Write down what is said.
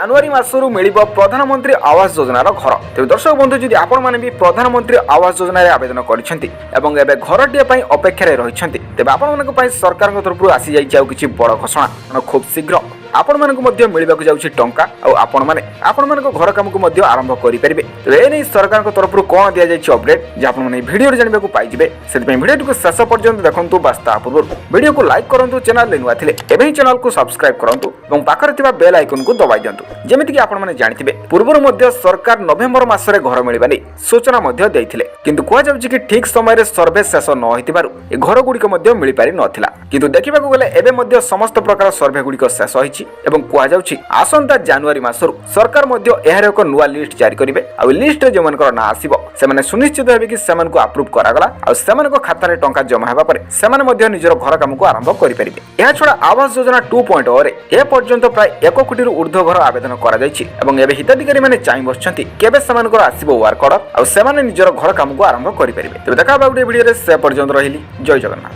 ଜାନୁଆରୀ ମାସରୁ ମିଳିବ ପ୍ରଧାନମନ୍ତ୍ରୀ ଆବାସ ଯୋଜନାର ଘର। ତେବେ ଦର୍ଶକ ବନ୍ଧୁ ଯଦି ଆପଣମାନେ ବି ପ୍ରଧାନମନ୍ତ୍ରୀ ଆବାସ ଯୋଜନାରେ ଆବେଦନ କରିଛନ୍ତି ଏବଂ ଏବେ ଘରଟିଏ ପାଇଁ ଅପେକ୍ଷାରେ ରହିଛନ୍ତି, ତେବେ ଆପଣମାନଙ୍କ ପାଇଁ ସରକାରଙ୍କ ତରଫରୁ ଆସିଯାଇଛି ଆଉ କିଛି ବଡ଼ ଘୋଷଣା। ଖୁବ୍ ଶୀଘ୍ର ଆପଣମାନଙ୍କୁ ମଧ୍ୟ ମିଳିବାକୁ ଯାଉଛି ଟଙ୍କା ଆଉ ଆପଣମାନଙ୍କ ଘର କାମକୁ ମଧ୍ୟ ଆରମ୍ଭ କରିପାରିବେ। ତେବେ ଏ ନେଇ ସରକାରଙ୍କ ତରଫରୁ କ'ଣ ଦିଆଯାଇଛି ଅପଡେଟ୍ ଯେ ଆପଣମାନେ ଏହି ଭିଡ଼ିଓରେ ଜାଣିବାକୁ ପାଇଯିବେ। ସେଥିପାଇଁ ଭିଡ଼ିଓଟିକୁ ଶେଷ ପର୍ଯ୍ୟନ୍ତ ଦେଖନ୍ତୁ। ବାସ୍ ତା ପୂର୍ବରୁ ଭିଡ଼ିଓକୁ ଲାଇକ୍ କରନ୍ତୁ, ଚ୍ୟାନେଲରେ ନୂଆ ଥିଲେ ଏବେ ହିଁ ଚ୍ୟାନେଲକୁ ସବସ୍କ୍ରାଇବ୍ କରନ୍ତୁ ଏବଂ ପାଖରେ ଥିବା ବେଲ୍ ଆଇକନକୁ ଦବାଇ ଦିଅନ୍ତୁ। ଯେମିତିକି ଆପଣମାନେ ଜାଣିଥିବେ ପୂର୍ବରୁ ମଧ୍ୟ ସରକାର ନଭେମ୍ବର ମାସରେ ଘର ମିଳିବା ନେଇ ସୂଚନା ମଧ୍ୟ ଦେଇଥିଲେ, କିନ୍ତୁ କୁହାଯାଉଛି କି ଠିକ୍ ସମୟରେ ସର୍ଭେ ଶେଷ ନ ହୋଇଥିବାରୁ ଏ ଘରଗୁଡ଼ିକ ମଧ୍ୟ ମିଳିପାରି ନଥିଲା। କିନ୍ତୁ ଦେଖିବାକୁ ଗଲେ ଏବେ ମଧ୍ୟ ସମସ୍ତ ପ୍ରକାର ସର୍ଭେ ଗୁଡ଼ିକ ଶେଷ ହୋଇଛି ଏବଂ କୁହାଯାଉଛି ଆସନ୍ତା ଜାନୁଆରୀ ମାସରୁ ସରକାର ମଧ୍ୟ ଏହାର ଏକ ନୂଆ ଲିଷ୍ଟ ଜାରି କରିବେ। ଆଉ ଲିଷ୍ଟରେ ଯେଉଁମାନଙ୍କର ନାଁ ଆସିବ ସେମାନେ ସୁନିଶ୍ଚିତ ହେବେ କି ସେମାନଙ୍କୁ ଆପ୍ରୁଭ୍ କରାଗଲା ଆଉ ସେମାନଙ୍କ ଖାତାରେ ଟଙ୍କା ଜମା ହେବା ପରେ ସେମାନେ ମଧ୍ୟ ନିଜର ଘର କାମକୁ ଆରମ୍ଭ କରିପାରିବେ। ଏହାଛଡ଼ା ଆବାସ ଯୋଜନା 2.0ରେ ଏ ପର୍ଯ୍ୟନ୍ତ ପ୍ରାୟ 1 କୋଟିରୁ ଉର୍ଦ୍ଧ୍ୱ ଘର ଆବେଦନ କରାଯାଇଛି ଏବଂ ଏବେ ହିତାଧିକାରୀମାନେ ଚାହିଁ ବସିଛନ୍ତି କେବେ ସେମାନଙ୍କର ଆସିବ ୱାର୍କ ଅର୍ଡର ଆଉ ସେମାନେ ନିଜର ଘର କାମକୁ ଆରମ୍ଭ କରିପାରିବେ। ତେବେ ଦେଖା ହେବା ଗୋଟେ ଭିଡ଼ିଓରେ, ସେ ପର୍ଯ୍ୟନ୍ତ ରହିଲି। ଜୟ ଜଗନ୍ନାଥ।